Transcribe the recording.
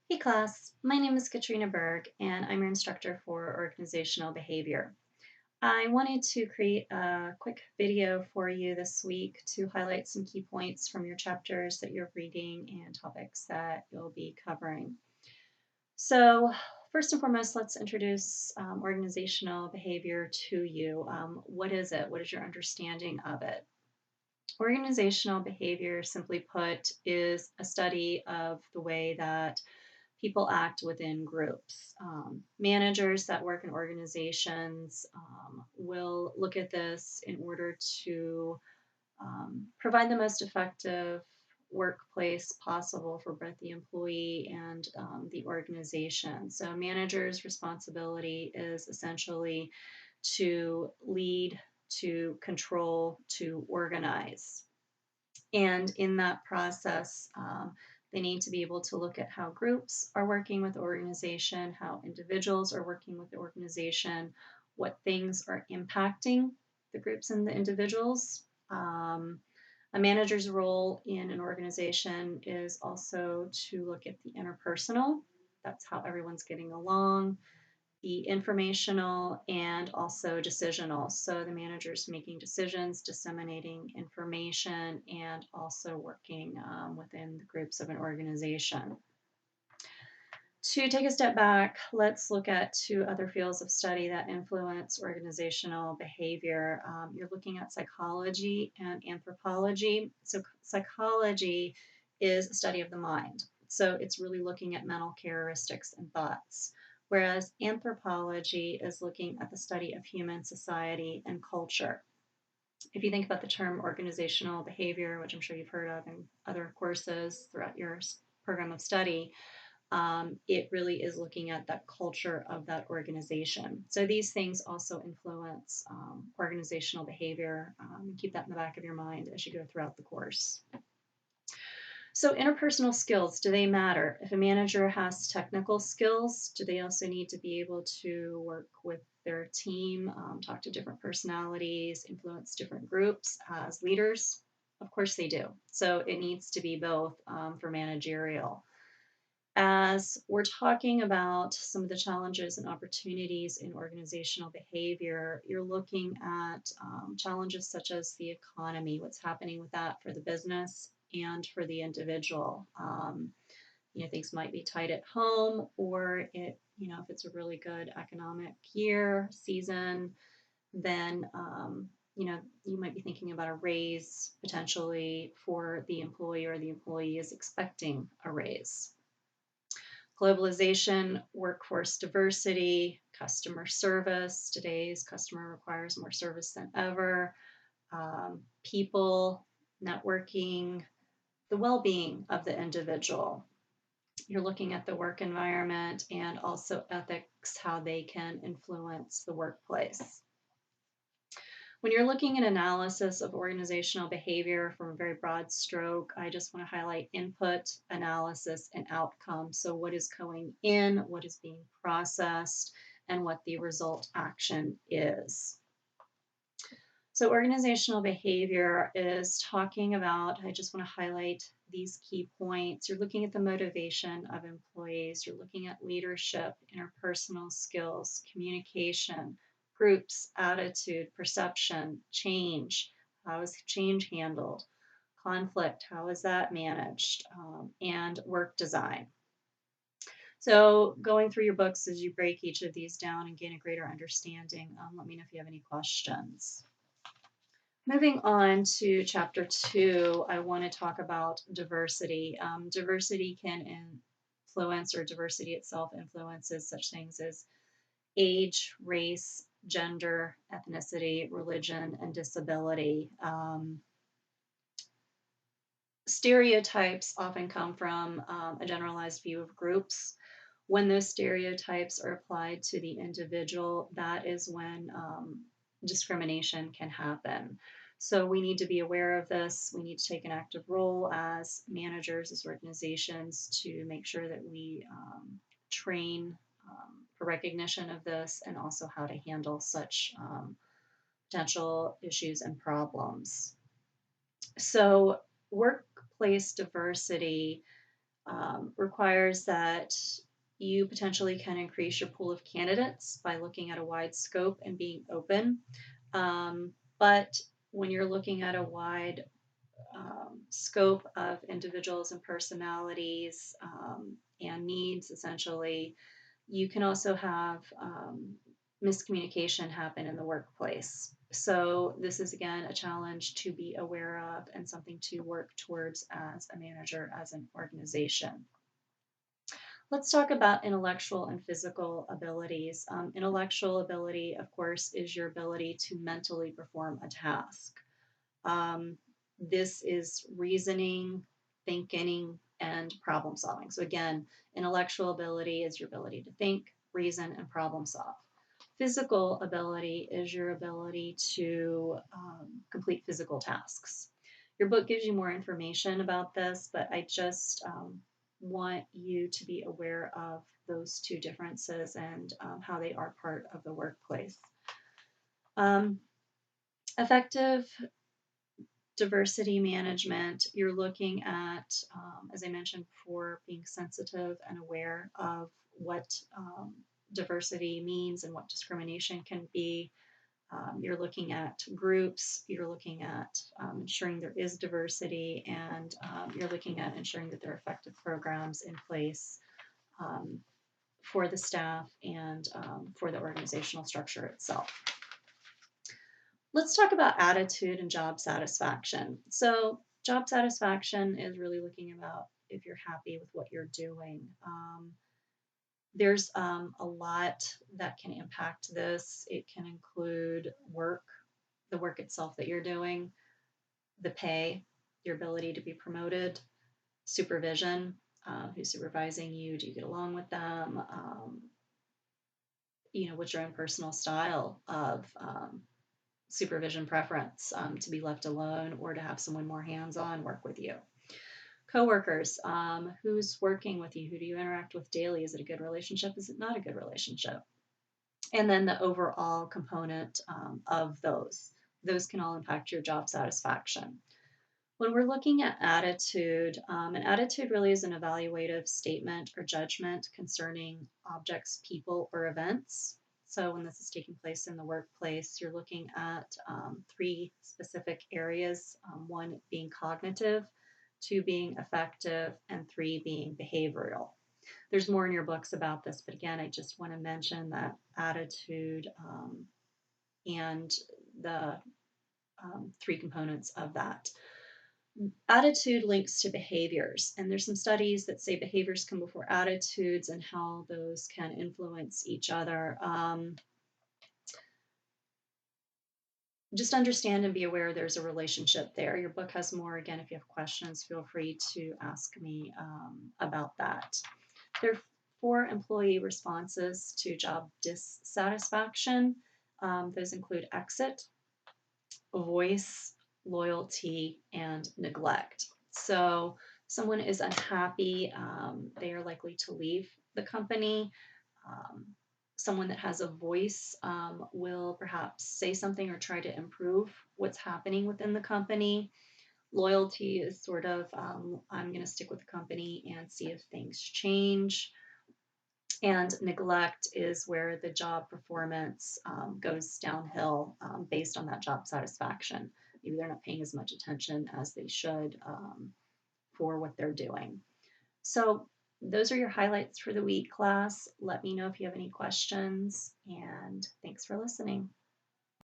Hey class, my name is Katrina Berg and I'm your instructor for organizational behavior. I wanted to create a quick video for you this week to highlight some key points from your chapters that you're reading and topics that you'll be covering. So first and foremost, let's introduce organizational behavior to you. What is it? What is your understanding of it? Organizational behavior, simply put, is a study of the way that people act within groups. Managers that work in organizations will look at this in order to provide the most effective workplace possible for both the employee and the organization. So, managers' responsibility is essentially to lead, to control, to organize. And in that process, they need to be able to look at how groups are working with the organization, how individuals are working with the organization, what things are impacting the groups and the individuals. A manager's role in an organization is also to look at the interpersonal. That's how everyone's getting along, the informational, and also decisional. So the manager's making decisions, disseminating information, and also working within the groups of an organization. To take a step back, let's look at two other fields of study that influence organizational behavior. You're looking at psychology and anthropology. So, psychology is a study of the mind. So, it's really looking at mental characteristics and thoughts. Whereas anthropology is looking at the study of human society and culture. If you think about the term organizational behavior, which I'm sure you've heard of in other courses throughout your program of study, it really is looking at that culture of that organization. So these things also influence organizational behavior. Keep that in the back of your mind as you go throughout the course. So interpersonal skills, do they matter? If a manager has technical skills, do they also need to be able to work with their team, talk to different personalities, influence different groups as leaders? Of course they do. So it needs to be both for managerial. As we're talking about some of the challenges and opportunities in organizational behavior, you're looking at challenges such as the economy, what's happening with that for the business and for the individual. Things might be tight at home, or if it's a really good economic year, season, then you might be thinking about a raise potentially for the employee, or the employee is expecting a raise. Globalization, workforce diversity, customer service. Today's customer requires more service than ever. People, networking, the well being of the individual. You're looking at the work environment and also ethics, how they can influence the workplace. When you're looking at analysis of organizational behavior from a very broad stroke, I just want to highlight input, analysis, and outcome. So, what is going in, what is being processed, and what the result action is. So, organizational behavior is talking about, I just want to highlight these key points. You're looking at the motivation of employees, you're looking at leadership, interpersonal skills, communication, groups, attitude, perception, change. How is change handled? Conflict, how is that managed? And work design. So, going through your books as you break each of these down and gain a greater understanding, let me know if you have any questions. Moving on to chapter 2, I want to talk about diversity. Diversity can influence, or diversity itself influences such things as age, race, gender, ethnicity, religion, and disability. Stereotypes often come from a generalized view of groups. When those stereotypes are applied to the individual, that is when discrimination can happen. So we need to be aware of this. We need to take an active role as managers, as organizations, to make sure that we train for recognition of this, and also how to handle such potential issues and problems. So workplace diversity requires that you potentially can increase your pool of candidates by looking at a wide scope and being open. But when you're looking at a wide scope of individuals and personalities and needs, essentially, you can also have miscommunication happen in the workplace. So, this is again a challenge to be aware of and something to work towards as a manager, as an organization. Let's talk about intellectual and physical abilities. Intellectual ability, of course, is your ability to mentally perform a task. Um, this is reasoning, thinking, and problem solving. So, again, intellectual ability is your ability to think, reason, and problem solve. Physical ability is your ability to complete physical tasks. Your book gives you more information about this, but I just want you to be aware of those two differences and how they are part of the workplace. Um, Effective diversity management, you're looking at, as I mentioned before, being sensitive and aware of what diversity means and what discrimination can be. You're looking at groups, you're looking at ensuring there is diversity, and you're looking at ensuring that there are effective programs in place um, for the staff and for the organizational structure itself. Let's talk about attitude and job satisfaction. So, job satisfaction is really looking about if you're happy with what you're doing. There's a lot that can impact this. It can include work, the work itself that you're doing, the pay, your ability to be promoted, supervision, who's supervising you, do you get along with them? What's your own personal style of supervision preference, to be left alone or to have someone more hands-on work with you. Coworkers, who's working with you? Who do you interact with daily? Is it a good relationship? Is it not a good relationship? And then the overall component of those can all impact your job satisfaction. When we're looking at attitude, an attitude really is an evaluative statement or judgment concerning objects, people, or events. So, when this is taking place in the workplace, you're looking at three specific areas, one being cognitive, two being affective, and three being behavioral. There's more in your books about this, but again, I just want to mention that attitude and the three components of that. Attitude links to behaviors, and there's some studies that say behaviors come before attitudes and how those can influence each other. Just understand and be aware there's a relationship there. Your book has more. Again, if you have questions, feel free to ask me about that. There are 4 employee responses to job dissatisfaction. Those include exit, voice, loyalty, and neglect. So, someone is unhappy, they are likely to leave the company. Um, Someone that has a voice will perhaps say something or try to improve what's happening within the company. Loyalty is sort of, I'm going to stick with the company and see if things change. And neglect is where the job performance goes downhill based on that job satisfaction. Maybe they're not paying as much attention as they should for what they're doing. So, those are your highlights for the week, class. Let me know if you have any questions, and thanks for listening.